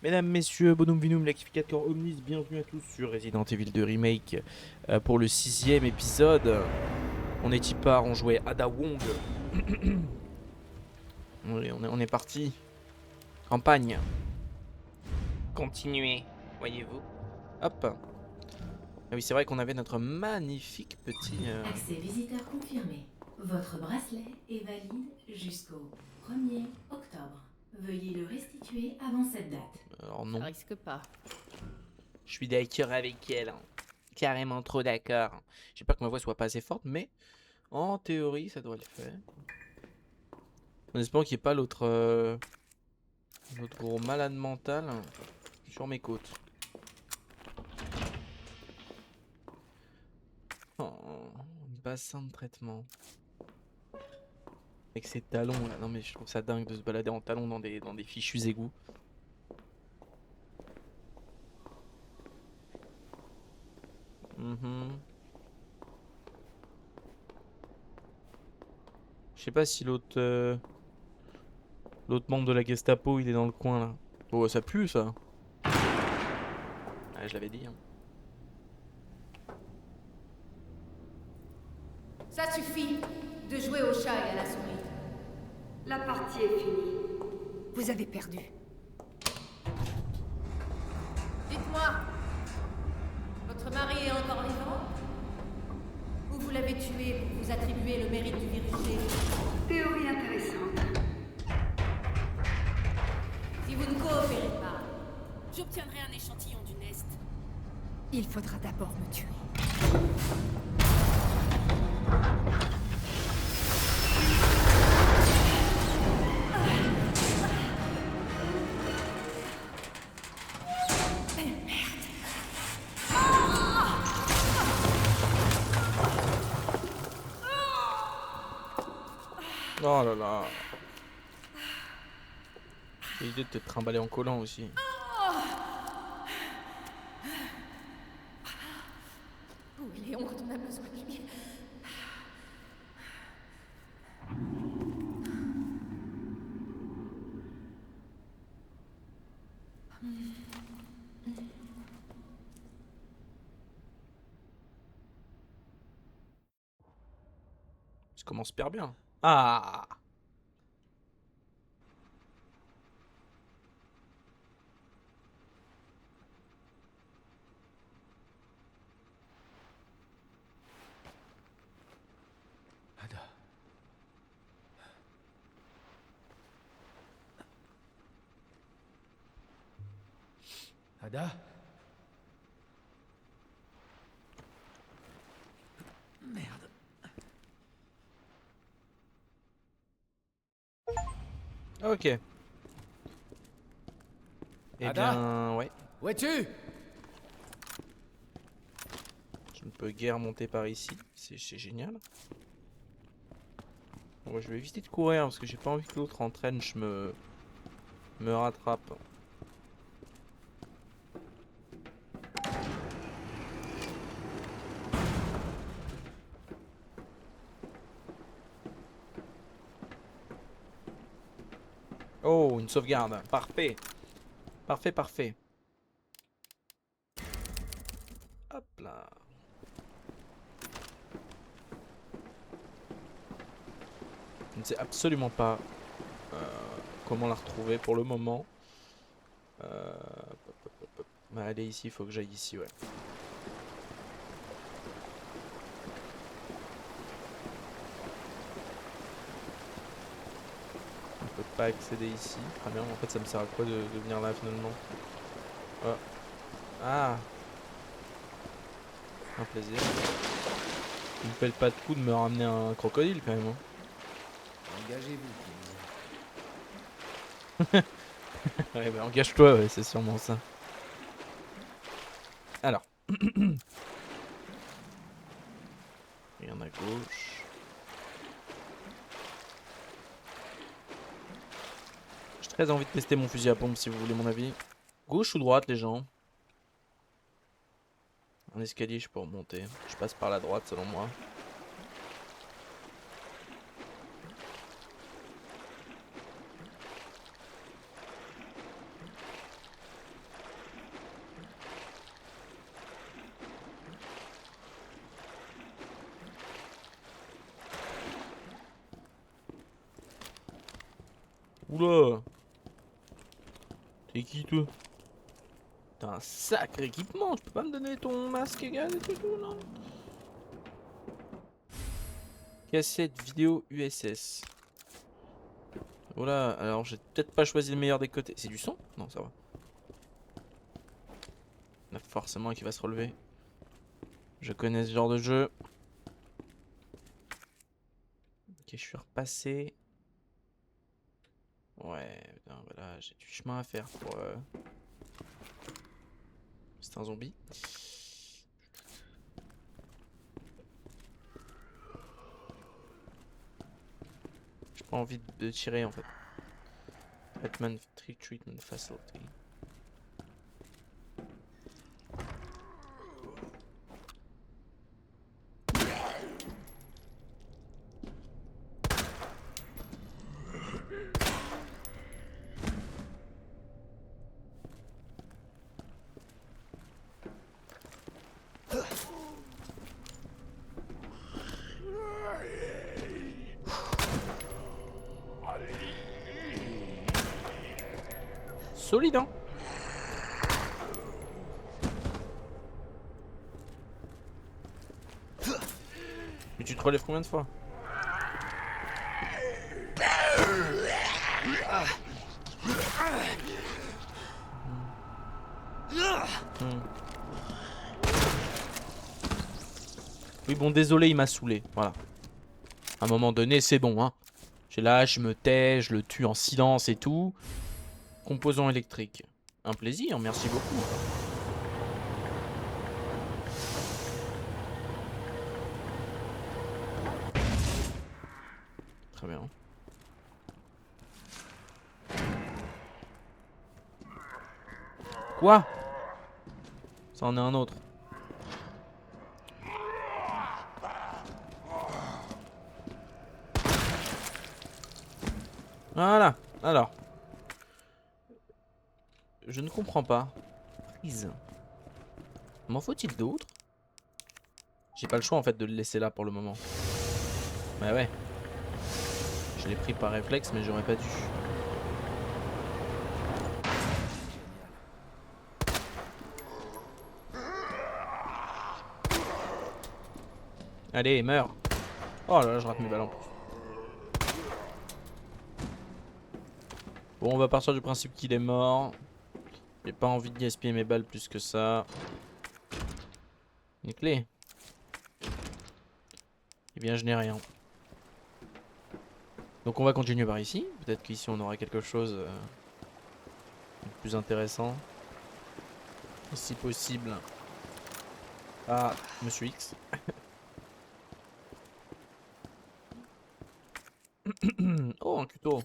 Mesdames, messieurs, bonum vinum, lactificator omnis, bienvenue à tous sur Resident Evil 2 Remake pour le 6ème épisode. On est Tipar, on jouait Ada Wong. on est parti. Campagne. Continuez, voyez-vous. Hop. Ah oui, c'est vrai qu'on avait notre magnifique petit... Accès visiteur confirmé. Votre bracelet est valide jusqu'au 1er octobre. Veuillez le restituer avant cette date. Alors Ça non. risque pas. Je suis d'accord avec elle. Carrément trop d'accord. J'ai peur que ma voix soit pas assez forte, mais en théorie, ça devrait le faire. En espérant qu'il n'y ait pas l'autre gros malade mental sur mes côtes. Oh, bassin de traitement. Avec ses talons là. Non mais je trouve ça dingue de se balader en talons dans des fichus égouts. Je sais pas si l'autre membre de la Gestapo il est dans le coin là. Oh ça pue ça. Ah, je l'avais dit. Hein. Ça suffit de jouer au chat et à la souris. La partie est finie. Vous avez perdu. Dites-moi, votre mari est encore vivant? Ou vous l'avez tué pour vous attribuer le mérite du virus G? Théorie intéressante. Si vous ne coopérez pas, J'obtiendrai un échantillon du Nest. il faudra d'abord me tuer. Oh là là. J'ai l'idée de te trimballer en collant aussi. Où est Léon quand on a besoin de lui? Ça commence super bien. Ah. Ada. Ada. Merde. Ok. Eh Ada bien, ouais. Où es-tu? Je ne peux guère monter par ici. C'est génial. Bon, je vais éviter de courir parce que j'ai pas envie que l'autre en trench me rattrape. Oh, une sauvegarde. Parfait. Parfait, parfait. Hop là. Je ne sais absolument pas comment la retrouver pour le moment. Bah, allez ici, il faut que j'aille ici, ouais. On peut pas accéder ici. Très bien, en fait ça me sert à quoi de venir là finalement? Oh. Ah, un plaisir. Il me pèle pas de coup de me ramener un crocodile quand même. Hein. Engagez-vous. Ouais, bah engage-toi, ouais, c'est sûrement ça. Alors. Rien à gauche. J'ai très envie de tester mon fusil à pompe si vous voulez mon avis. Gauche ou droite les gens? Un escalier je peux remonter. Je passe par la droite selon moi. Oula. T'es qui toi? T'as un sacré équipement, tu peux pas me donner ton masque égal et tout, non? Cassette vidéo USS. Voilà, alors j'ai peut-être pas choisi le meilleur des côtés. C'est du son? Non, ça va. Il y en a forcément qui va se relever. Je connais ce genre de jeu. Ok, je suis repassé. Ouais, putain, voilà, j'ai du chemin à faire pour... C'est un zombie. J'ai pas envie de tirer en fait. Treatment Facility. Solide, hein? Mais tu te relèves combien de fois? Oui, bon, désolé, il m'a saoulé. Voilà. À un moment donné, c'est bon, hein. J'ai là, je me tais, je le tue en silence et tout. Composant électrique. Un plaisir, merci beaucoup. Très bien. Quoi? Ça en est un autre. Voilà. Alors. Je ne comprends pas. Prise. M'en faut-il d'autres? J'ai pas le choix en fait de le laisser là pour le moment. Bah ouais. Je l'ai pris par réflexe mais j'aurais pas dû. Allez, meurs. Oh là là, je rate mes balles en plus. Bon, on va partir du principe qu'il est mort. J'ai pas envie de gaspiller mes balles plus que ça. Une clé. Eh bien, je n'ai rien. Donc on va continuer par ici. Peut-être qu'ici on aura quelque chose de plus intéressant. Et si possible. Ah, Monsieur X. Oh, un couteau.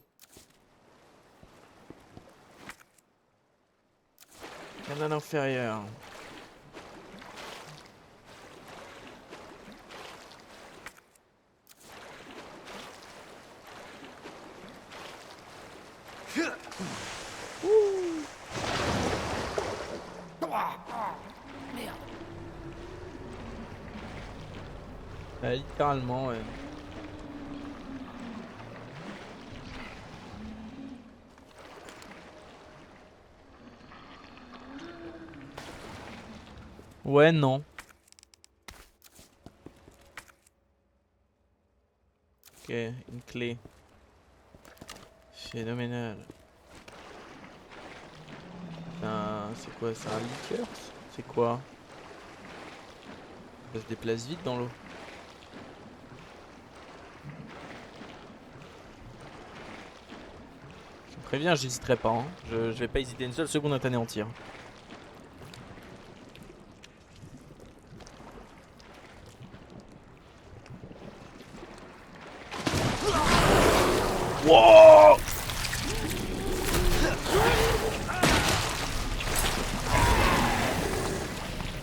Canal inférieur. Littéralement, ouais. Ouais, non. Ok, une clé. Phénoménal. C'est quoi? C'est un liqueur? C'est quoi? Ça se déplace vite dans l'eau. Je me préviens, j'hésiterai pas. Hein. Je vais pas hésiter une seule seconde à t'anéantir. Wow!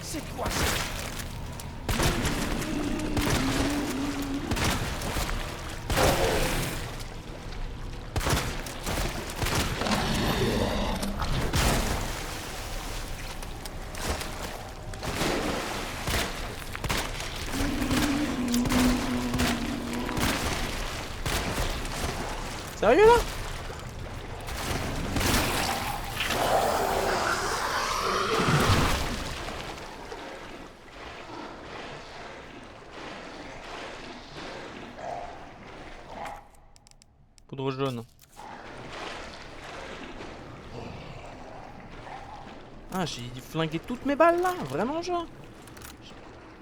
C'est quoi ça? Sérieux là? pauvre jaune. Ah, j'ai flingué toutes mes balles là, vraiment genre.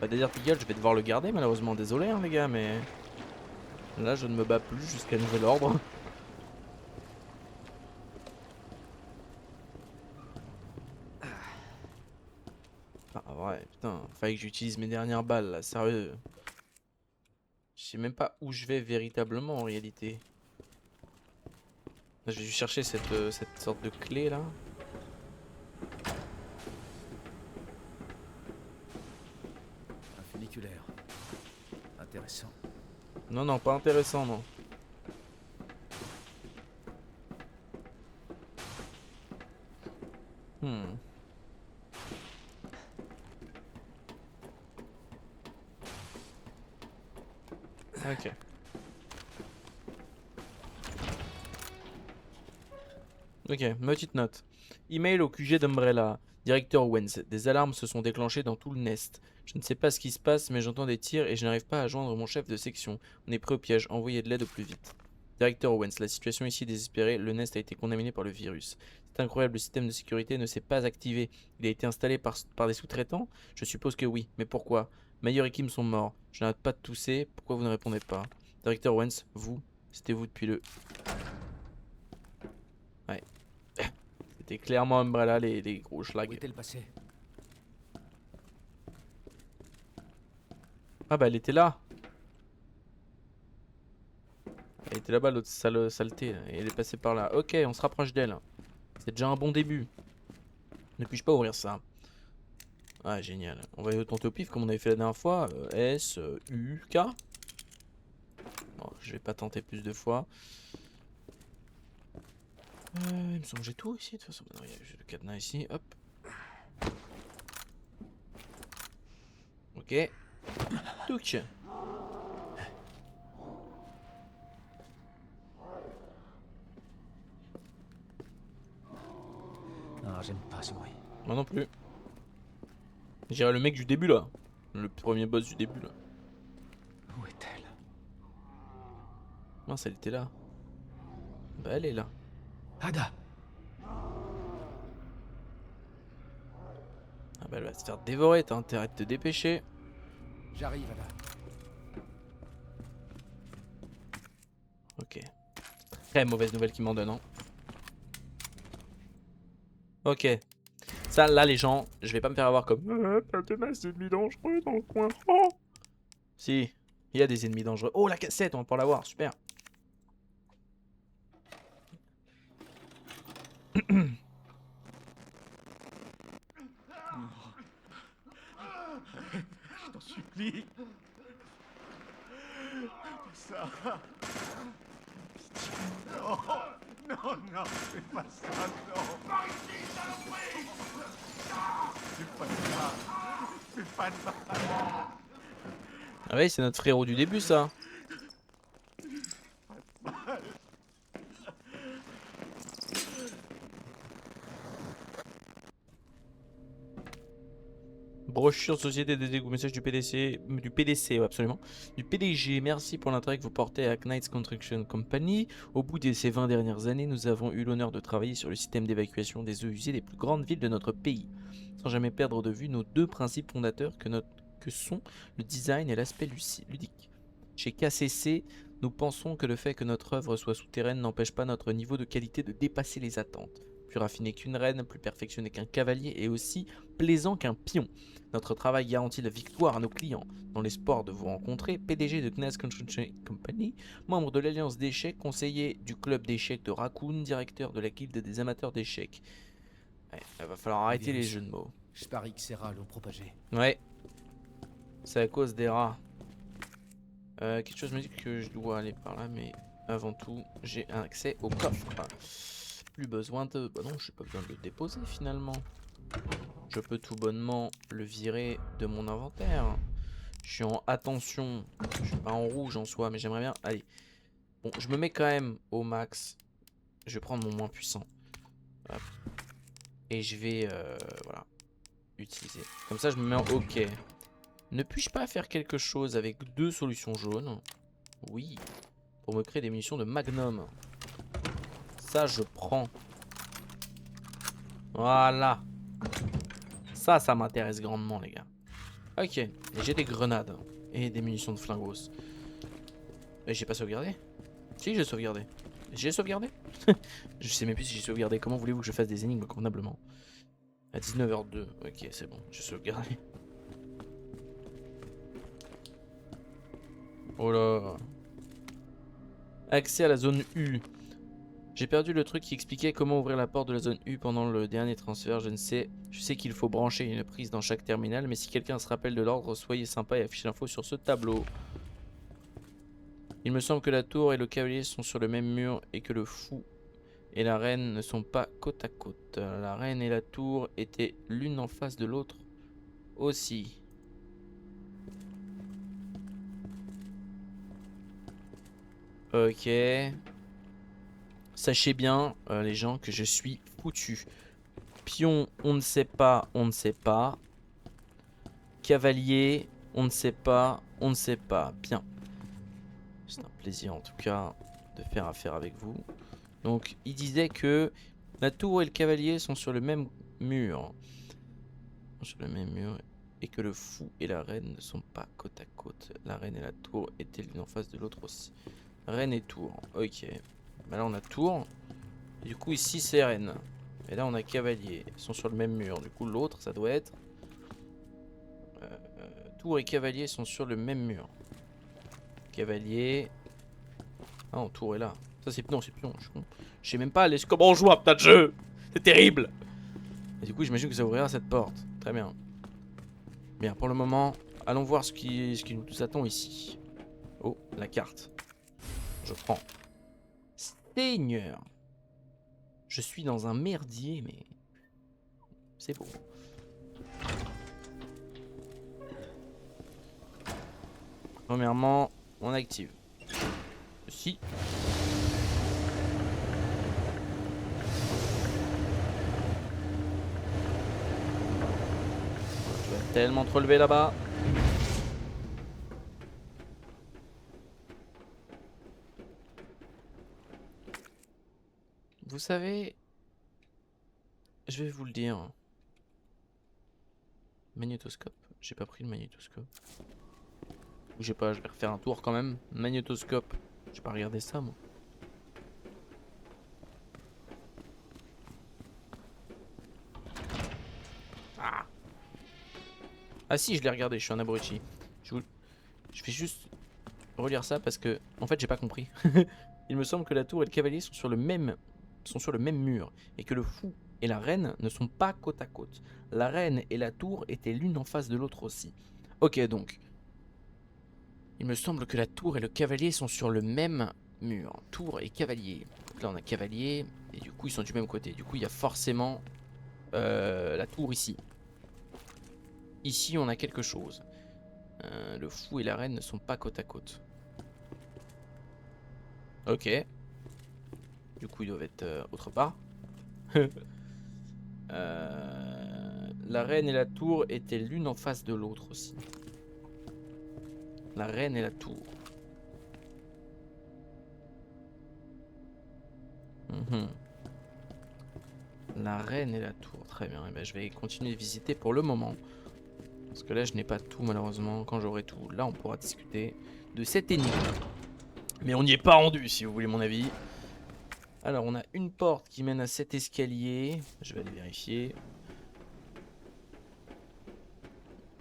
Bah Desert Eagle, je vais devoir le garder malheureusement, désolé hein, les gars, mais là je ne me bats plus jusqu'à nouvel ordre. Ah ouais, putain, fallait que j'utilise mes dernières balles là, sérieux. Je sais même pas où je vais véritablement en réalité. Là, je vais dû chercher cette sorte de clé là. Un funiculaire. Intéressant. Non, non, pas intéressant, non. Ok. Ok, petite note. Email au QG d'Umbrella. Directeur Wens. Des alarmes se sont déclenchées dans tout le nest. Je ne sais pas ce qui se passe, mais j'entends des tirs et je n'arrive pas à joindre mon chef de section. On est pris au piège. Envoyez de l'aide au plus vite. Directeur Owens, la situation ici est désespérée. Le nest a été contaminé par le virus. C'est incroyable, le système de sécurité ne s'est pas activé. Il a été installé par des sous-traitants? Je suppose que oui. Mais pourquoi? Mayor et Kim sont morts. Je n'arrête pas de tousser. Pourquoi vous ne répondez pas? Directeur Owens, vous, c'était vous depuis le... Ouais. C'était clairement Umbrella, les gros Où schlags. est-elle passée? Ah bah elle était là. Elle était là-bas, l'autre saleté. Là. Et elle est passée par là. Ok, on se rapproche d'elle. C'est déjà un bon début. Ne puis-je pas ouvrir ça? Ah, génial. On va tenter au pif comme on avait fait la dernière fois. S, U, K. Bon, je vais pas tenter plus de fois. Il me semble que j'ai tout ici. De toute façon, j'ai le cadenas ici. Hop. Ok. Touch. Non, j'aime pas ce bruit. Moi non plus. J'irai le mec du début là. Le premier boss du début là. Où est-elle? Mince, elle était là. Bah elle est là. Ada! Ah bah elle va se faire dévorer, t'as intérêt de te dépêcher. J'arrive, Ada. Ok. Très mauvaise nouvelle qu'il m'en donne. Hein. Ok. Ça là les gens, je vais pas me faire avoir comme t'as des masses d'ennemis dangereux dans le coin. Oh si, il y a des ennemis dangereux. Oh la cassette, on va pouvoir l'avoir, super. Je t'en supplie. Ça. Non, non, non, fais pas ça, non. Par ici, saloperie. Fais pas ça. Fais pas de mal. Ah oui, c'est notre frérot du début ça. Brochure Société des égouts, message du PDC, ouais, absolument, du PDG, merci pour l'intérêt que vous portez à Knights Construction Company. Au bout de ces 20 dernières années, nous avons eu l'honneur de travailler sur le système d'évacuation des eaux usées des plus grandes villes de notre pays, sans jamais perdre de vue nos deux principes fondateurs que sont le design et l'aspect ludique. Chez KCC, nous pensons que le fait que notre œuvre soit souterraine n'empêche pas notre niveau de qualité de dépasser les attentes. Plus raffiné qu'une reine, plus perfectionné qu'un cavalier et aussi plaisant qu'un pion. Notre travail garantit la victoire à nos clients. Dans l'espoir de vous rencontrer, PDG de Knights Construction Company, membre de l'Alliance d'échecs, conseiller du club d'échecs de Raccoon, directeur de la guilde des amateurs d'échecs. Ouais, il va falloir arrêter les jeux de mots. Je parie que ces rats l'ont propagé. Ouais, c'est à cause des rats. Quelque chose me dit que je dois aller par là, mais avant tout, j'ai un accès au coffre. Plus besoin de... Bah non, je n'ai pas besoin de le déposer finalement. Je peux tout bonnement le virer de mon inventaire. Je suis en attention. Je suis pas en rouge en soi, mais j'aimerais bien... Allez. Bon, je me mets quand même au max. Je vais prendre mon moins puissant. Hop. Et je vais... voilà. Utiliser. Comme ça, je me mets en OK. Ne puis-je pas faire quelque chose avec 2 solutions jaunes? Oui. Pour me créer des munitions de magnum. Ça, je prends. Voilà. Ça m'intéresse grandement, les gars. Ok. Et j'ai des grenades. Et des munitions de flingos. Et j'ai pas sauvegardé? Si, j'ai sauvegardé. J'ai sauvegardé? Je sais même plus si j'ai sauvegardé. Comment voulez-vous que je fasse des énigmes convenablement? À 19h02. Ok, c'est bon. J'ai sauvegardé. Oh là. Accès à la zone U. J'ai perdu le truc qui expliquait comment ouvrir la porte de la zone U pendant le dernier transfert. Je sais qu'il faut brancher une prise dans chaque terminal, mais si quelqu'un se rappelle de l'ordre, soyez sympa et affichez l'info sur ce tableau. Il me semble que la tour et le cavalier sont sur le même mur et que le fou et la reine ne sont pas côte à côte. La reine et la tour étaient l'une en face de l'autre aussi. Ok. Sachez bien, les gens, que je suis foutu. Pion, on ne sait pas, on ne sait pas. Cavalier, on ne sait pas, on ne sait pas. Bien. C'est un plaisir en tout cas de faire affaire avec vous. Donc, il disait que la tour et le cavalier sont sur le même mur. Sur le même mur. Et que le fou et la reine ne sont pas côte à côte. La reine et la tour étaient l'une en face de l'autre aussi. Reine et tour. Ok. Bah là on a tour. Et du coup ici c'est reine. Et là on a cavalier. Ils sont sur le même mur. Du coup l'autre ça doit être... tour et cavalier sont sur le même mur. Cavalier... Ah non, tour est là. Ça c'est pion, c'est pion. Je sais même pas comment on joue à putain de jeu. C'est terrible. Et du coup j'imagine que ça ouvrira cette porte. Très bien. Bien, pour le moment, allons voir ce qui nous attend ici. Oh, la carte. Je prends. Seigneur. Je suis dans un merdier, mais... c'est beau. Premièrement, on active. Si. Tu vas tellement te relever là-bas. Vous savez, je vais vous le dire. Magnétoscope. J'ai pas pris le magnétoscope. Ou j'ai pas, je vais refaire un tour quand même. Magnétoscope. J'ai pas regardé ça moi. Ah. Ah si, je l'ai regardé, je suis un abruti. Je vais juste relire ça parce que en fait j'ai pas compris. Il me semble que la tour et le cavalier sont sur le même mur et que le fou et la reine ne sont pas côte à côte. La reine et la tour étaient l'une en face de l'autre aussi. Ok donc. Il me semble que la tour et le cavalier sont sur le même mur. Tour et cavalier. Donc là on a cavalier et du coup ils sont du même côté. Du coup il y a forcément la tour ici. Ici on a quelque chose. Le fou et la reine ne sont pas côte à côte. Ok. Du coup, ils doivent être autre part. La reine et la tour étaient l'une en face de l'autre aussi. La reine et la tour. La reine et la tour. Très bien. Et ben, je vais continuer de visiter pour le moment. Parce que là, je n'ai pas tout malheureusement. Quand j'aurai tout, là, on pourra discuter de cette énigme. Mais on n'y est pas rendu, si vous voulez mon avis. Alors, on a une porte qui mène à cet escalier. Je vais aller vérifier.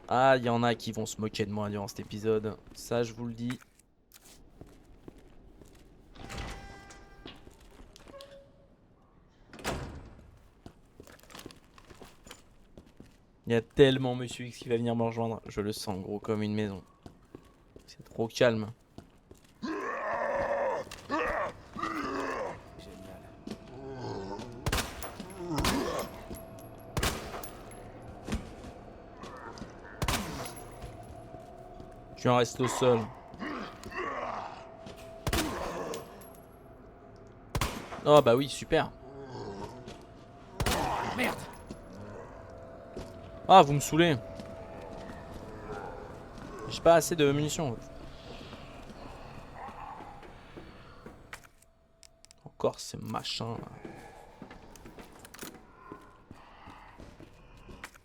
Ah, il y en a qui vont se moquer de moi durant cet épisode. Ça, je vous le dis. Il y a tellement Monsieur X qui va venir me rejoindre. Je le sens gros comme une maison. C'est trop calme. Tu en restes au sol. Oh bah oui, super. Merde. Ah, vous me saoulez. J'ai pas assez de munitions. Encore voir ces machins là.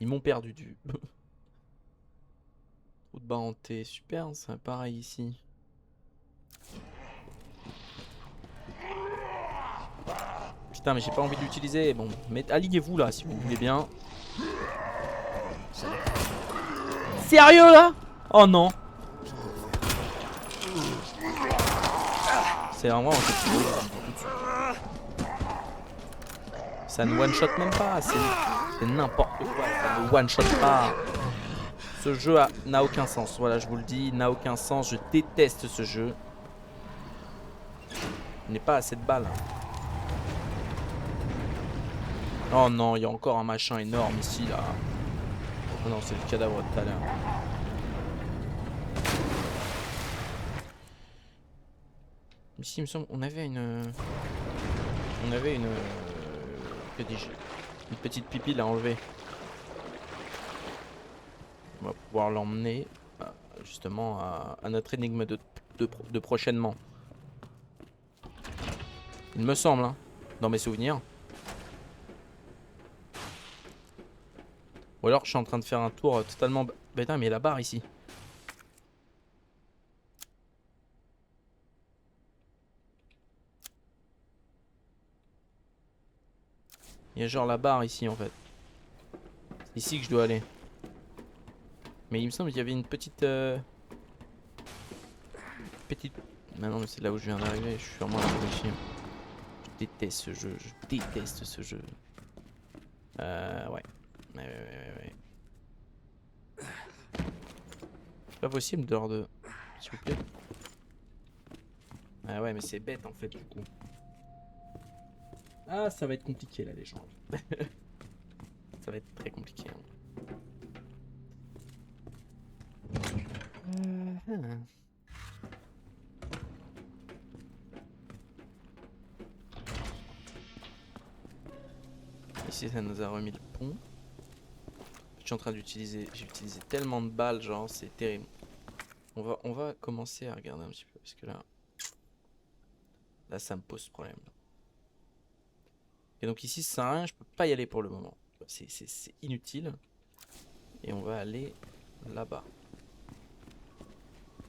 Ils m'ont perdu du... Route barrentée, super, c'est pareil ici. Putain mais j'ai pas envie de l'utiliser. Bon, mais alignez-vous là si vous voulez bien. Sérieux là? Oh non. C'est vraiment ça ne one shot même pas. C'est n'importe quoi. Ça ne one shot pas. Ce jeu n'a aucun sens. Voilà, je vous le dis, il n'a aucun sens. Je déteste ce jeu. Il n'est pas assez de balles. Oh non, il y a encore un machin énorme ici là. Oh non, c'est le cadavre de tout à l'heure. Ici, il me semble, on avait une... que dis-je? Une petite pipi à enlever. On va pouvoir l'emmener justement à notre énigme de prochainement. Il me semble, hein, dans mes souvenirs. Ou alors je suis en train de faire un tour totalement... Putain, mais il y a la barre ici. Il y a genre la barre ici en fait. C'est ici que je dois aller. Mais il me semble qu'il y avait une petite... Non, non, mais c'est là où je viens d'arriver. Je suis vraiment réfléchi. Je déteste ce jeu. Je déteste ce jeu. Ouais. Ouais. C'est pas possible dehors de... S'il vous plaît. Ah ouais, mais c'est bête en fait du coup. Ah, ça va être compliqué là les gens. Ça va être très compliqué. Ici ça nous a remis le pont. Je suis en train d'utiliser... J'ai utilisé tellement de balles, genre c'est terrible. On va commencer à regarder un petit peu parce que là... Là ça me pose problème. Et donc ici ça sert à rien, je peux pas y aller pour le moment. C'est inutile. Et on va aller là-bas.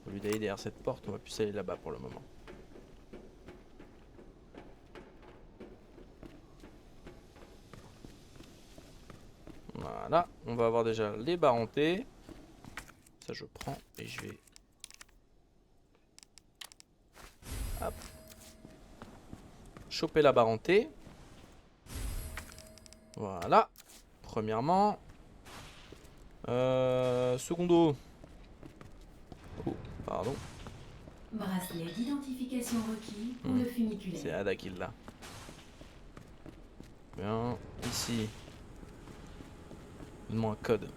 Au lieu d'aller derrière cette porte, on va plus aller là-bas pour le moment. Voilà, on va avoir déjà les barentés. Ça je prends et je vais... Hop. Choper la barentée. Voilà. Premièrement. Secondo. Oh, pardon. Bracelet d'identification requis pour le funiculaire. C'est Ada qui l'a. Bien. Ici. Donne-moi un code.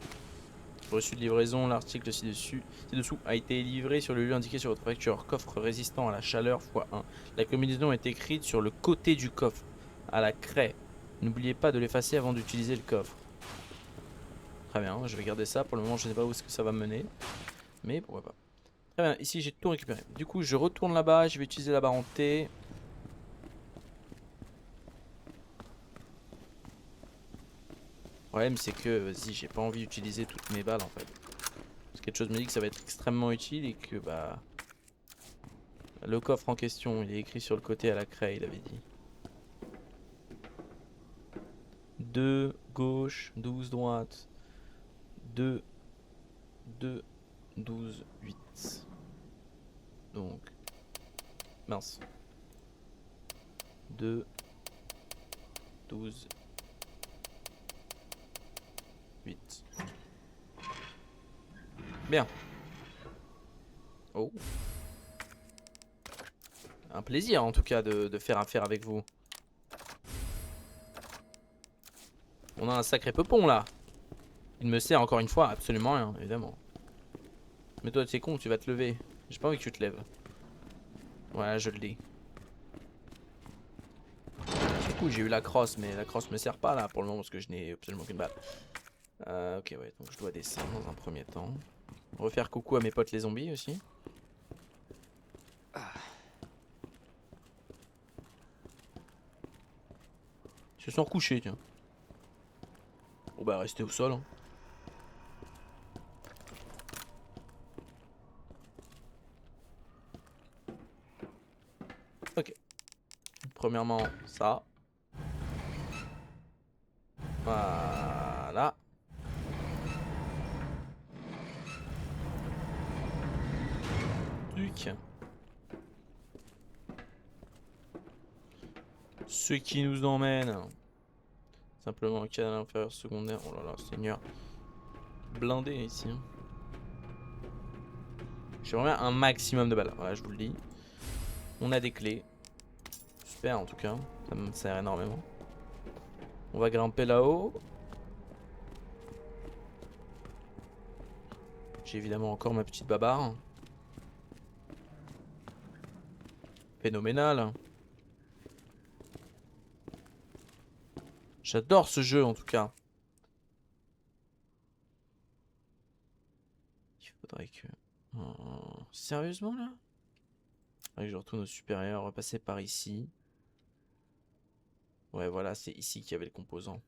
Reçu de livraison, l'article ci-dessous a été livré sur le lieu indiqué sur votre facture. Coffre résistant à la chaleur x1. La combinaison est écrite sur le côté du coffre, à la craie. N'oubliez pas de l'effacer avant d'utiliser le coffre. Très bien, je vais garder ça. Pour le moment, je ne sais pas où est-ce que ça va me mener. Mais pourquoi pas. Très bien, ici j'ai tout récupéré. Du coup, je retourne là-bas, je vais utiliser la barentée. Le problème c'est que, vas-y, j'ai pas envie d'utiliser toutes mes balles en fait. Parce que quelque chose me dit que ça va être extrêmement utile et que bah... Le coffre en question, il est écrit sur le côté à la craie, il avait dit. 2 gauche, 12 droite. 2, 12, 8. Donc... Mince. 2, 12, 8. Bien. Oh. Un plaisir en tout cas de faire affaire avec vous. On a un sacré peupon là. Il me sert encore une fois absolument rien, évidemment. Mais toi, tu es con, tu vas te lever. J'ai pas envie que tu te lèves. Voilà, je le dis. Du coup, j'ai eu la crosse, mais la crosse me sert pas là pour le moment parce que je n'ai absolument qu'une balle. Ok, ouais, donc je dois descendre dans un premier temps. Refaire coucou à mes potes les zombies aussi. se sont recouchés, tiens. Bon bah restez au sol. Hein. Ok. Premièrement, ça. Voilà. Truc. Ce qui nous emmène simplement au canal inférieur secondaire. Oh là là, seigneur. Blindé ici. Hein. J'ai vraiment un maximum de balles. Voilà, je vous le dis. On a des clés. Super en tout cas. Ça me sert énormément. On va grimper là-haut. J'ai évidemment encore ma petite babarre. Phénoménal. J'adore ce jeu en tout cas. Il faudrait que... Oh, sérieusement là? Il faudrait que je retourne au supérieur, repasser par ici. Ouais voilà, c'est ici qu'il y avait le composant.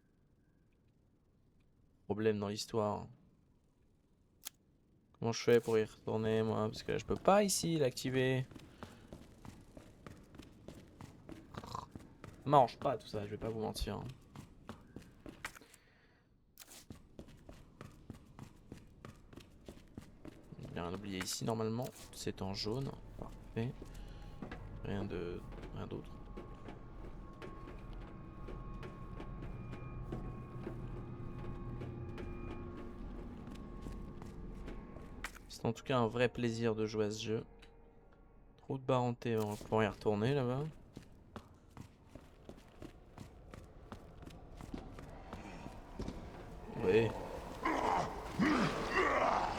Problème dans l'histoire. Comment je fais pour y retourner moi? Parce que là je peux pas ici l'activer. Mange pas tout ça, je vais pas vous mentir. Il n'y a rien oublié ici normalement. C'est en jaune. Parfait. Rien d'autre. C'est en tout cas un vrai plaisir de jouer à ce jeu. Trop de barres hantées, on va pouvoir y retourner là-bas. Oui.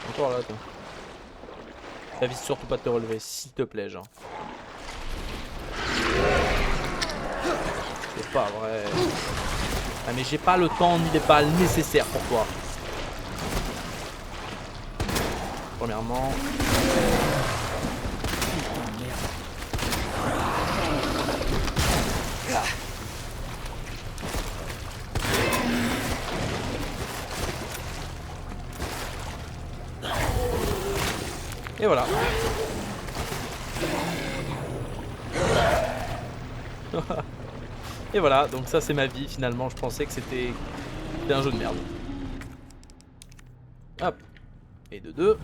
Encore là, toi. T'avises surtout pas de te relever, s'il te plaît, genre. C'est pas vrai. Ah mais j'ai pas le temps ni les balles nécessaires pour toi. Premièrement. Et voilà. Et voilà, donc ça c'est ma vie finalement. Je pensais que c'était un jeu de merde. Hop. Et de deux.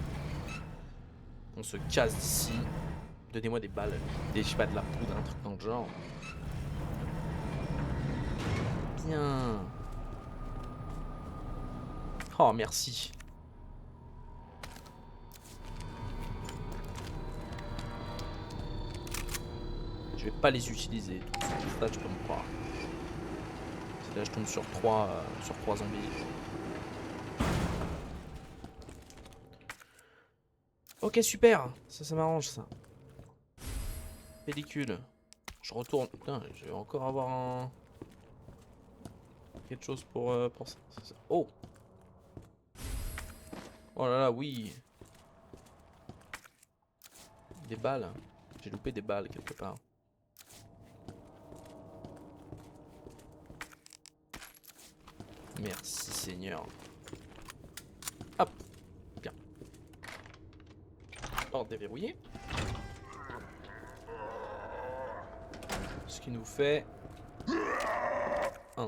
On se casse d'ici. Donnez-moi des balles. Je sais pas, de la poudre, un truc dans le genre. Bien. Oh merci. Je vais pas les utiliser. Ça je peux me croire. Là je tombe sur 3 zombies. Ok super. Ça m'arrange ça. Pellicule. Je retourne. Putain, je vais encore avoir un... quelque chose pour ça. Oh. Oh là là oui. Des balles. J'ai loupé des balles quelque part. Merci Seigneur. Hop. Bien. Porte déverrouillée. Ce qui nous fait... 1.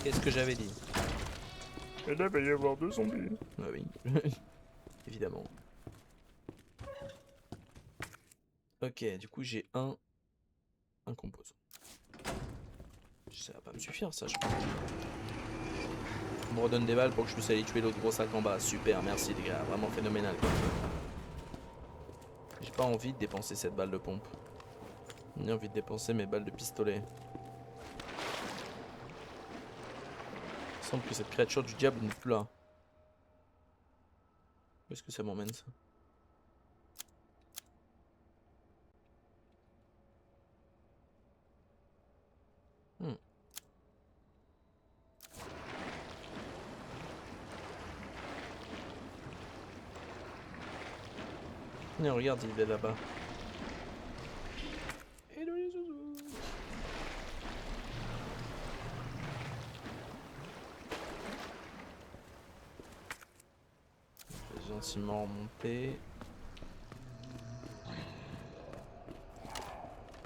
Qu'est-ce que j'avais dit? Et là, il va y avoir 2 zombies. Ah oui. Évidemment. Ok, du coup j'ai un composant. Ça va pas me suffire ça je crois. On me redonne des balles pour que je puisse aller tuer l'autre gros sac en bas. Super, merci les gars, vraiment phénoménal. J'ai pas envie de dépenser cette balle de pompe. J'ai envie de dépenser mes balles de pistolet. Il semble que cette créature du diable n'est plus là. Où est-ce que ça m'emmène ça? Tenez, regarde, il est là-bas. Hello les zouzous. Je vais gentiment remonter.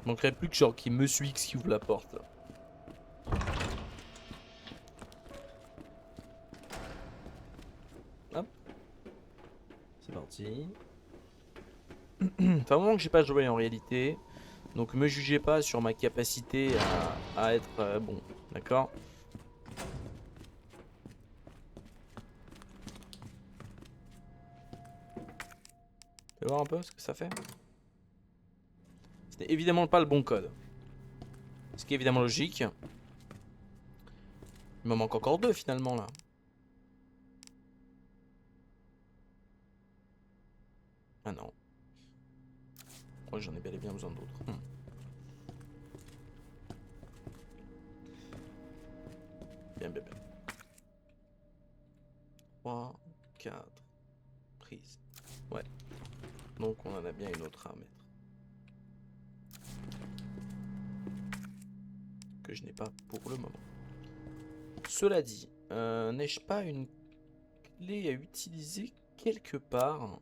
Il manquerait plus que genre qu'il me suit qui ouvre la porte là. Hop. C'est parti. C'est un moment que j'ai pas joué en réalité. Donc me jugez pas sur ma capacité à être bon. D'accord? Tu vas voir un peu ce que ça fait? C'était évidemment pas le bon code. Ce qui est évidemment logique. Il me manque encore 2 finalement là. Ah non. Oh, j'en ai bel et bien besoin d'autres. Bien, bien, bien. 3, 4. Prise. Ouais. Donc on en a bien une autre à mettre. Que je n'ai pas pour le moment. Cela dit, n'ai-je pas une clé à utiliser quelque part?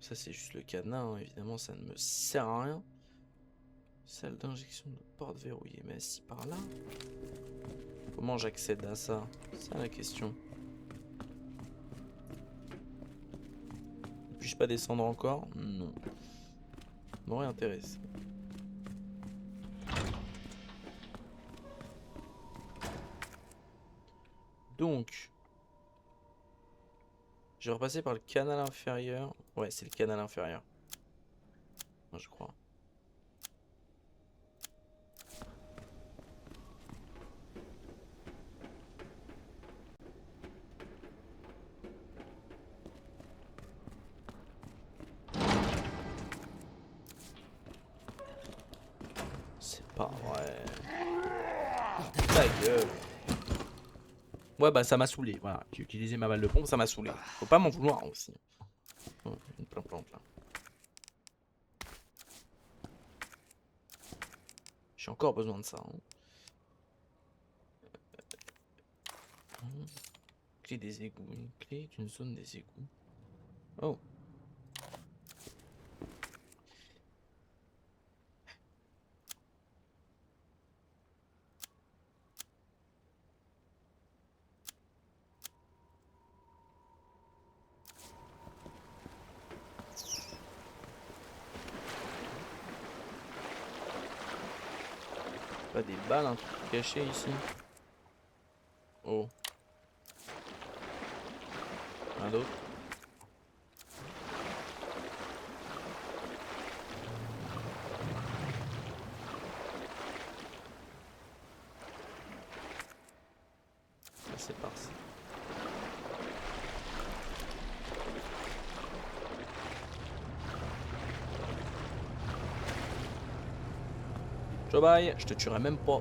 Ça c'est juste le cadenas, hein. Évidemment ça ne me sert à rien. Salle d'injection de porte verrouillée, mais si par là. Comment j'accède à ça? C'est la question. Puis-je pas descendre encore? Non. M'aurait intéressé. Donc, je vais repasser par le canal inférieur. Ouais, c'est le canal inférieur. Je crois. C'est pas vrai. Ta gueule. Ouais, bah ça m'a saoulé. Voilà, j'ai utilisé ma balle de pompe, ça m'a saoulé. Faut pas m'en vouloir aussi. Oh, une plante là. J'ai encore besoin de ça. Hein. Clé des égouts. Une clé d'une zone des égouts. Oh. Pas des balles, un truc caché ici. Oh. Un autre. C'est parti. Ciao bye, je te tuerai même pas.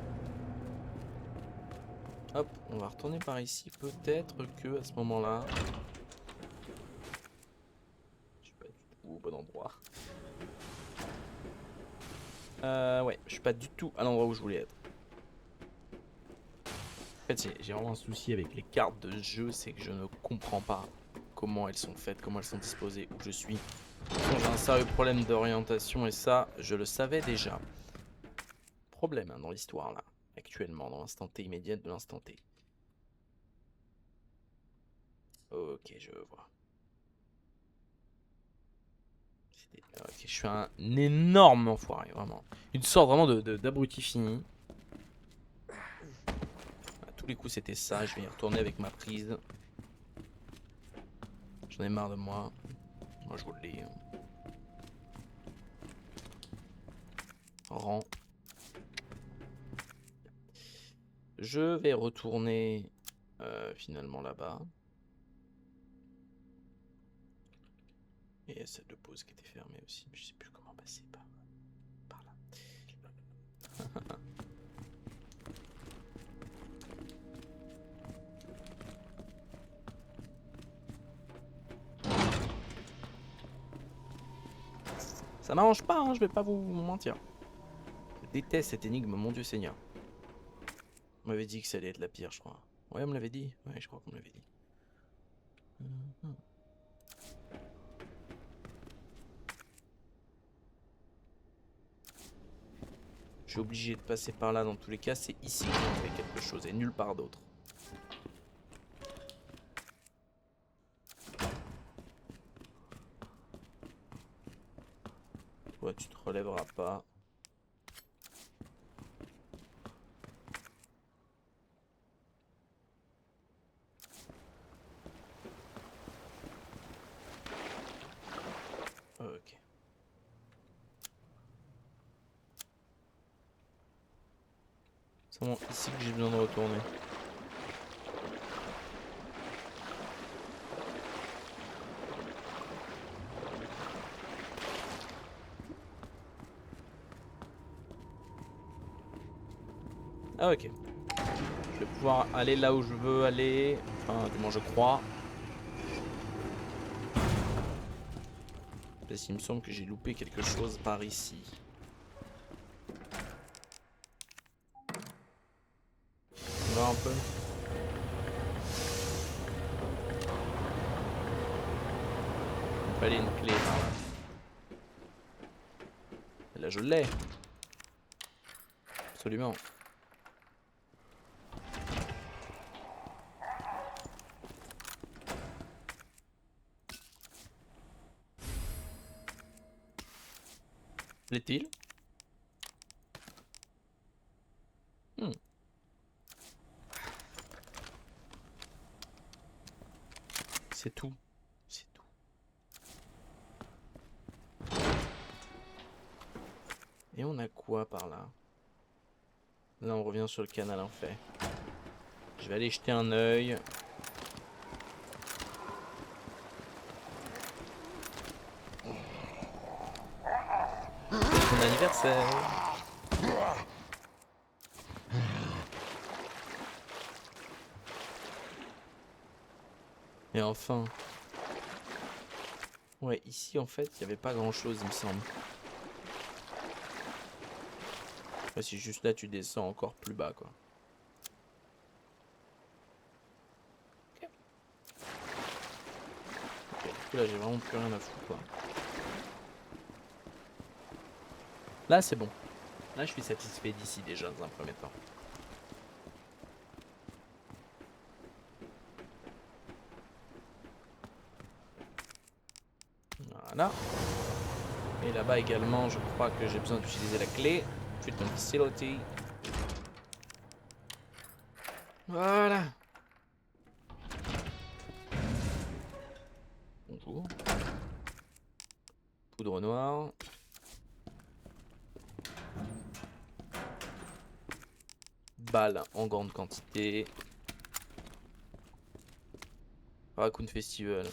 Hop, on va retourner par ici. Peut-être que à ce moment-là, je suis pas du tout au bon endroit. Ouais, je suis pas du tout à l'endroit où je voulais être. En fait, j'ai vraiment un souci avec les cartes de jeu, c'est que je ne comprends pas comment elles sont faites, comment elles sont disposées, où je suis. J'ai un sérieux problème d'orientation et ça, je le savais déjà. Problème hein, dans l'histoire là, actuellement, dans l'instant T immédiat de l'instant T. Ok, je vois. Ok, je suis un énorme enfoiré, vraiment. Une sorte vraiment d'abruti fini. À tous les coups c'était ça, je vais y retourner avec ma prise. J'en ai marre de moi. Moi je vous le dis. Rang. Je vais retourner finalement là-bas. Et il y a celle de pause qui était fermée aussi, mais je sais plus comment passer par là. Ça m'arrange pas, hein, je vais pas vous mentir. Je déteste cette énigme, mon Dieu Seigneur. On m'avait dit que ça allait être la pire, je crois. Ouais, on me l'avait dit. Ouais, je crois qu'on me l'avait dit. Je suis obligé de passer par là dans tous les cas. C'est ici que je fais quelque chose et nulle part d'autre. Toi, tu te relèveras pas. Ok. C'est vraiment ici que j'ai besoin de retourner. Ah ok. Je vais pouvoir aller là où je veux aller. Enfin, du moins je crois. Parce qu'il me semble que j'ai loupé quelque chose par ici. On va un peu. Il fallait une clé par là. Et là je l'ai. Absolument. L'est-il? C'est tout. C'est tout. Et on a quoi par là? Là on revient sur le canal en fait. Je vais aller jeter un œil. C'est ton anniversaire. Et enfin. Ouais, ici en fait, il n'y avait pas grand chose, il me semble. Enfin, si juste là, tu descends encore plus bas, quoi. Ok. Ok, du coup, là, j'ai vraiment plus rien à foutre, quoi. Là, c'est bon. Là, je suis satisfait d'ici déjà, dans un premier temps. Voilà. Et là-bas également, je crois que j'ai besoin d'utiliser la clé. Treatment Facility. Voilà. Bonjour. Poudre noire. Balles en grande quantité. Raccoon Festival.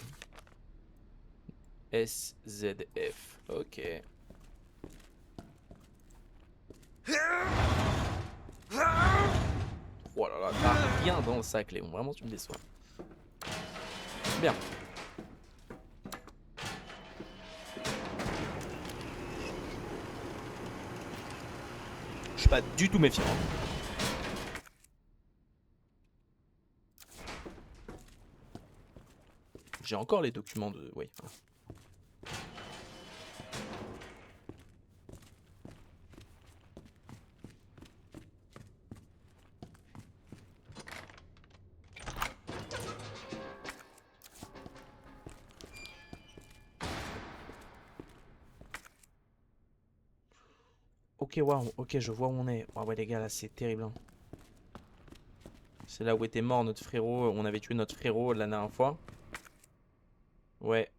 SZF. Ok. Oh là là, t'as rien dans le sac, Léon. Vraiment, tu me déçois. Bien. Je suis pas du tout méfiant. J'ai encore les documents de... Oui. Ok, waouh, ok, je vois où on est. Ouais, les gars, là, c'est terrible. Hein. C'est là où était mort notre frérot. On avait tué notre frérot la dernière fois. Ouais.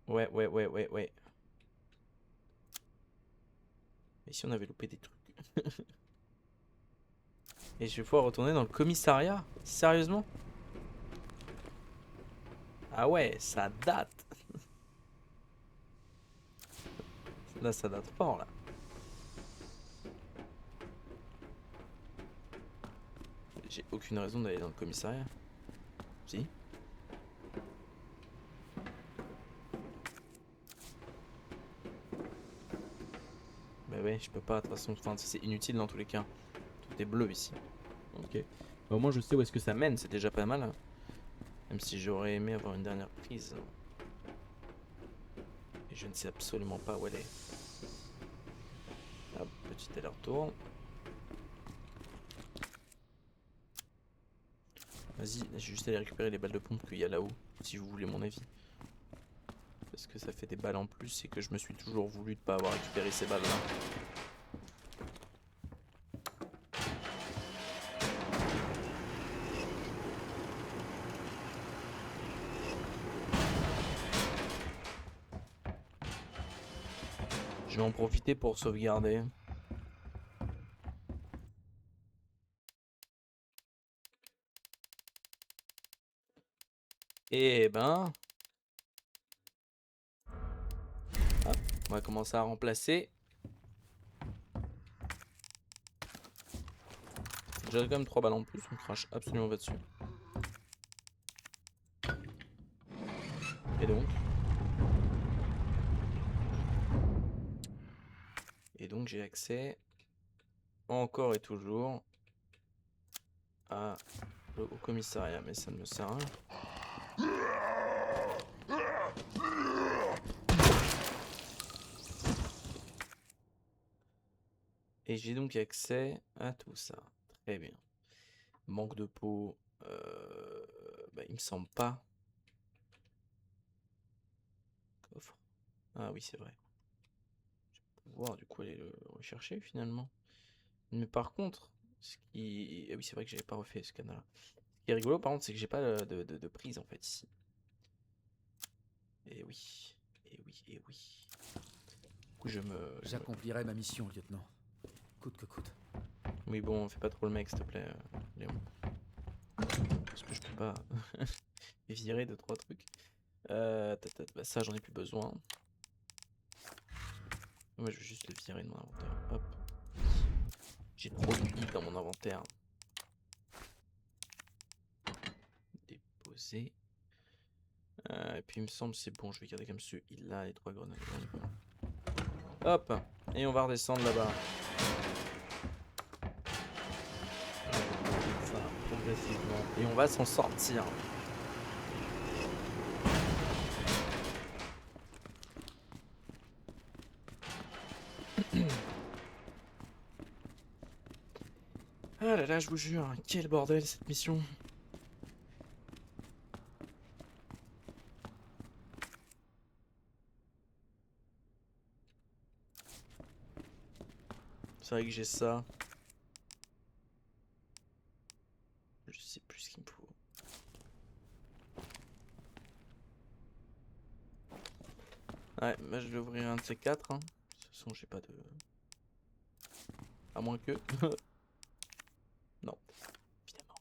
Et si on avait loupé des trucs? Et je vais pouvoir retourner dans le commissariat? Sérieusement? Ah ouais, ça date. Là, ça date fort, là. J'ai aucune raison d'aller dans le commissariat. Si? Mais ouais, je peux pas, de toute façon, enfin, c'est inutile dans tous les cas. Tout est bleu ici. Ok. Au moins je sais où est-ce que ça mène, c'est déjà pas mal. Même si j'aurais aimé avoir une dernière prise. Et je ne sais absolument pas où elle est. Hop, petit aller-retour. Vas-y, j'ai juste allé récupérer les balles de pompe qu'il y a là-haut, si vous voulez mon avis. Parce que ça fait des balles en plus et que je me suis toujours voulu de pas avoir récupéré ces balles-là. Je vais en profiter pour sauvegarder. Et ben... Hop, on va commencer à remplacer. J'ai quand même 3 balles en plus, on crache absolument pas dessus. Et donc... j'ai accès encore et toujours au commissariat, mais ça ne me sert à rien. Et j'ai donc accès à tout ça. Très bien. Manque de peau. Il me semble pas. Coffre. Ah oui, c'est vrai. Je vais pouvoir du coup aller le rechercher finalement. Mais par contre, ce qui... Ah oui, c'est vrai que j'avais pas refait ce canal-là. Ce qui est rigolo par contre, c'est que j'ai pas de prise en fait ici. Et oui. Et oui, et oui. Du coup, J'accomplirai ma mission, lieutenant. Coûte que coûte. Oui, bon, fais pas trop le mec, s'il te plaît, Léon. Parce que je peux pas virer 2-3 trucs. Bah, ça, j'en ai plus besoin. Moi, je vais juste le virer de mon inventaire. Hop. J'ai trop de billes dans mon inventaire. Déposer. Et puis, il me semble c'est bon. Je vais garder comme ce il a les 3 grenades. Hop. Et on va redescendre là-bas. Ça, progressivement. Et on va s'en sortir. Ah là là, je vous jure, quel bordel cette mission. C'est vrai que j'ai ça. Je sais plus ce qu'il me faut. Ouais, bah je vais ouvrir un de ces 4. Hein. De toute façon, j'ai pas de... À moins que... Non, évidemment.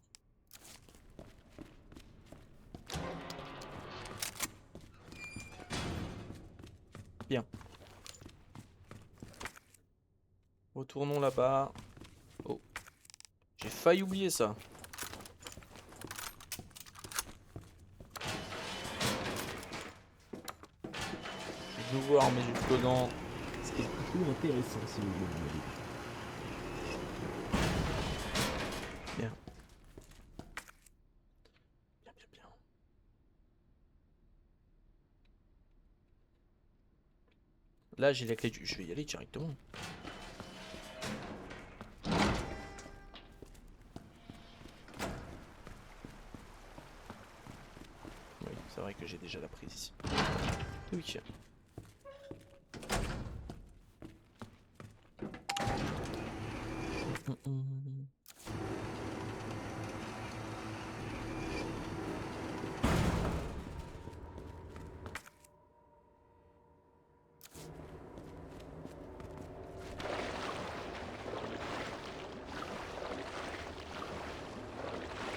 Bien. Retournons là-bas. Oh. J'ai failli oublier ça. Je vais de nouveau armer jusqu'aux dents. C'est plutôt intéressant si vous voulez. Bien. Bien, bien, bien. Là, j'ai la clé du... Je vais y aller directement. Oui, c'est vrai que j'ai déjà la prise ici. Oui.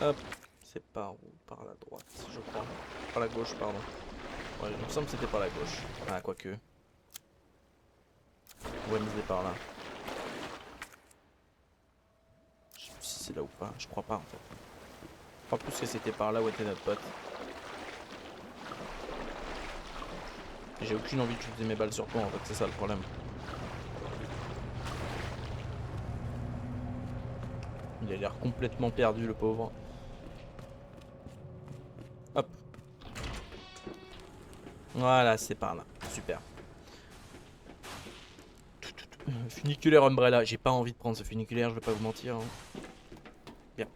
Hop, c'est par où? Par la droite, je crois. Par la gauche, pardon. Ouais, il me semble que c'était par la gauche. Ah, quoique. Ouais, mais c'est par là. Je sais plus si c'est là ou pas. Je crois pas en fait. Je crois plus que c'était par là où était notre pote. J'ai aucune envie de shooter mes balles sur toi en fait, c'est ça le problème. Il a l'air complètement perdu, le pauvre. Hop. Voilà, c'est par là. Super. Funiculaire Umbrella. J'ai pas envie de prendre ce funiculaire, je vais pas vous mentir. Hein. Bien.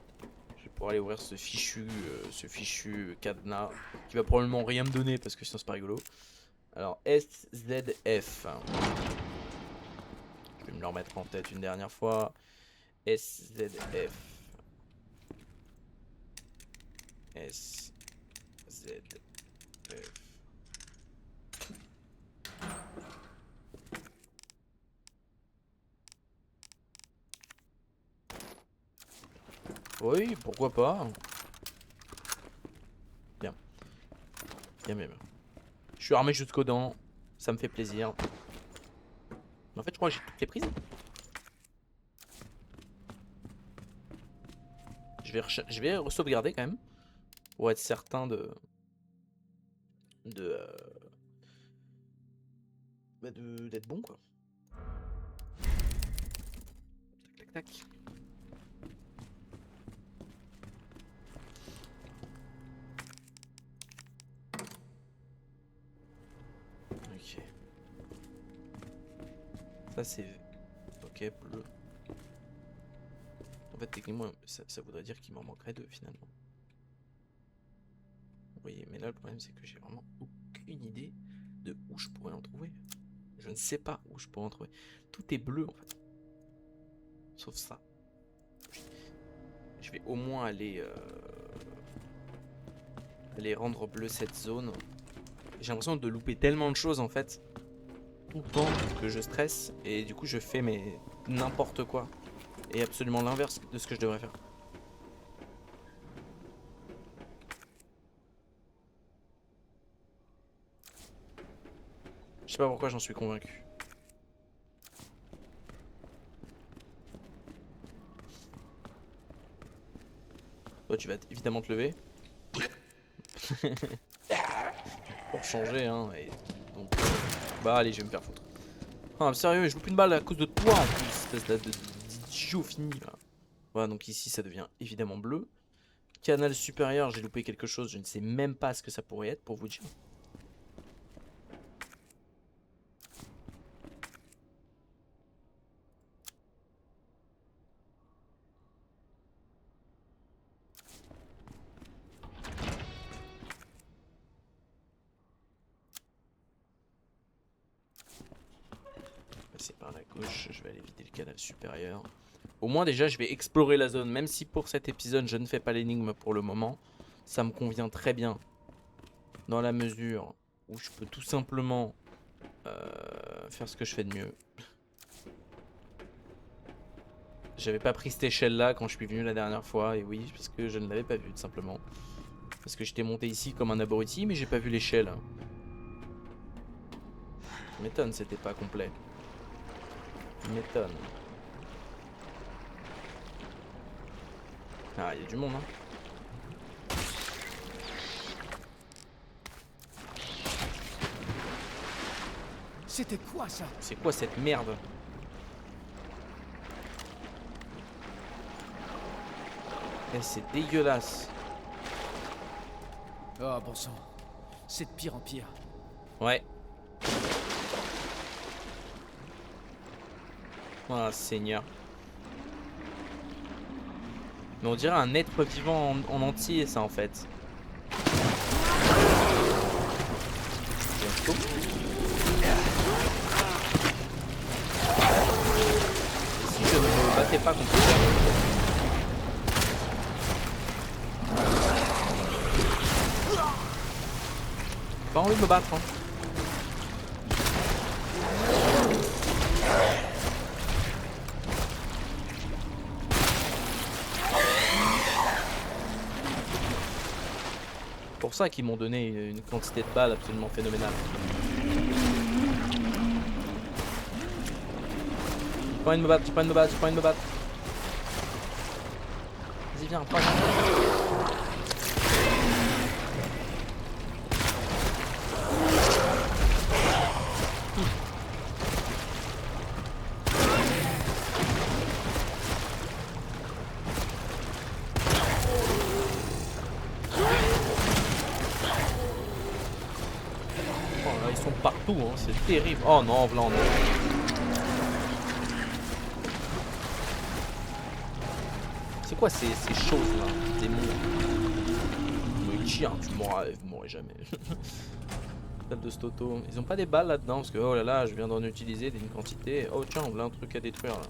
Je vais pouvoir aller ouvrir ce fichu cadenas qui va probablement rien me donner parce que sinon c'est pas rigolo. Alors, SZF. Je vais me le remettre en tête une dernière fois. SZF. SZF. Oui, pourquoi pas. Bien. Bien même. Je suis armé jusqu'aux dents. Ça me fait plaisir. Mais en fait, je crois que j'ai toutes les prises. Je vais sauvegarder quand même. Pour être certain d'être bon, quoi. Tac, tac, tac. Ok. Ça c'est... Ok, bleu. En fait, techniquement, ça voudrait dire qu'il m'en manquerait deux, finalement. Oui, mais là, le problème, c'est que j'ai vraiment aucune idée de où je pourrais en trouver. Je ne sais pas où je pourrais en trouver. Tout est bleu, en fait. Sauf ça. Je vais au moins aller rendre bleu cette zone. J'ai l'impression de louper tellement de choses, en fait. Tout le temps que je stresse. Et du coup, je fais mais n'importe quoi. Et absolument l'inverse de ce que je devrais faire. Je sais pas pourquoi j'en suis convaincu. Toi, tu vas évidemment te lever. Pour changer, hein. Et donc, bah, allez, je vais me faire foutre. Ah, sérieux, je loupe une balle à cause de toi en plus, espèce d'idiot fini là. Voilà, donc ici ça devient évidemment bleu. Canal supérieur, j'ai loupé quelque chose, je ne sais même pas ce que ça pourrait être pour vous dire. Passer par la gauche, je vais aller vider le canal supérieur. Au moins déjà je vais explorer la zone, même si pour cet épisode je ne fais pas l'énigme pour le moment. Ça me convient très bien. Dans la mesure où je peux tout simplement faire ce que je fais de mieux. J'avais pas pris cette échelle là quand je suis venu la dernière fois. Et oui, parce que je ne l'avais pas vue tout simplement. Parce que j'étais monté ici comme un abruti, mais j'ai pas vu l'échelle. Je m'étonne, c'était pas complet. Je m'étonne. Ah, il y a du monde, hein. C'était quoi ça? C'est quoi cette merde? Eh, c'est dégueulasse. Oh bon sang. C'est de pire en pire. Ouais. Oh Seigneur. Mais on dirait un être vivant en entier, ça en fait. Et si je ne me battais pas contre ça. Pas envie de me battre, hein. Pour ça qu'ils m'ont donné une quantité de balles absolument phénoménale. J'ai pas envie de me battre, j'ai pas envie de me battre, j'ai pas envie de me battre. Vas-y viens, prends. partout, hein, c'est terrible. Oh non, là on est... C'est quoi ces choses là? Des monstres. Mais tiens, tu mourras, vous mourrez jamais. Salle de Stoto. Ils ont pas des balles là-dedans parce que oh là là, je viens d'en utiliser d'une quantité. Oh tiens, voilà un truc à détruire là.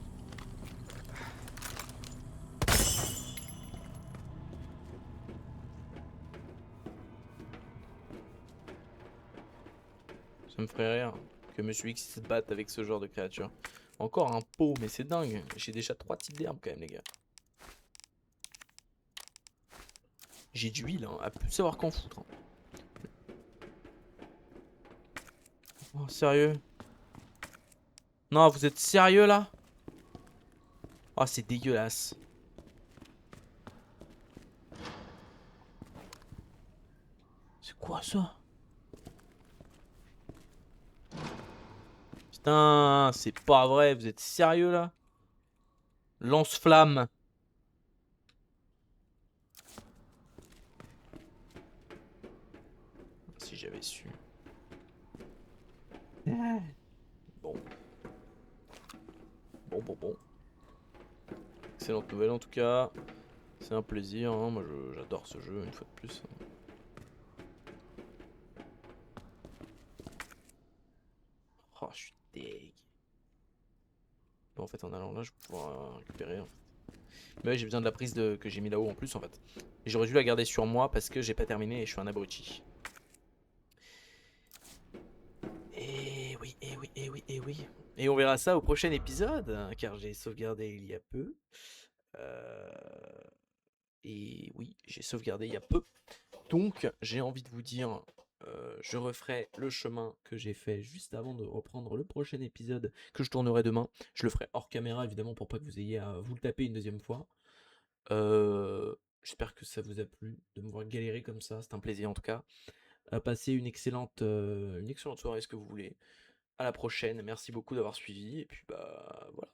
Ça me ferait rire que Monsieur X se batte avec ce genre de créature. Encore un pot, mais c'est dingue. J'ai déjà 3 types d'herbes quand même, les gars. J'ai de l'huile, hein, à plus savoir qu'en foutre. Hein. Oh, sérieux? Non, vous êtes sérieux là? Oh, c'est dégueulasse. C'est quoi ça? Putain, c'est pas vrai, vous êtes sérieux là? Lance-flamme. Si j'avais su. Bon. Bon. Excellente nouvelle en tout cas. C'est un plaisir, hein. Moi j'adore ce jeu une fois de plus. Oh, je suis deg. Bon, en fait, en allant là, je vais pouvoir récupérer. En fait. Mais ouais, j'ai besoin de la prise que j'ai mis là-haut en plus en fait. Et j'aurais dû la garder sur moi parce que j'ai pas terminé et je suis un abruti. Et oui. Et on verra ça au prochain épisode, hein, car j'ai sauvegardé il y a peu. Et oui, j'ai sauvegardé il y a peu. Donc, j'ai envie de vous dire, je referai le chemin que j'ai fait juste avant de reprendre le prochain épisode que je tournerai demain. Je le ferai hors caméra, évidemment, pour pas que vous ayez à vous le taper une deuxième fois. J'espère que ça vous a plu de me voir galérer comme ça. C'est un plaisir en tout cas. Passez une excellente soirée, ce que vous voulez. À la prochaine. Merci beaucoup d'avoir suivi. Et puis, bah, voilà.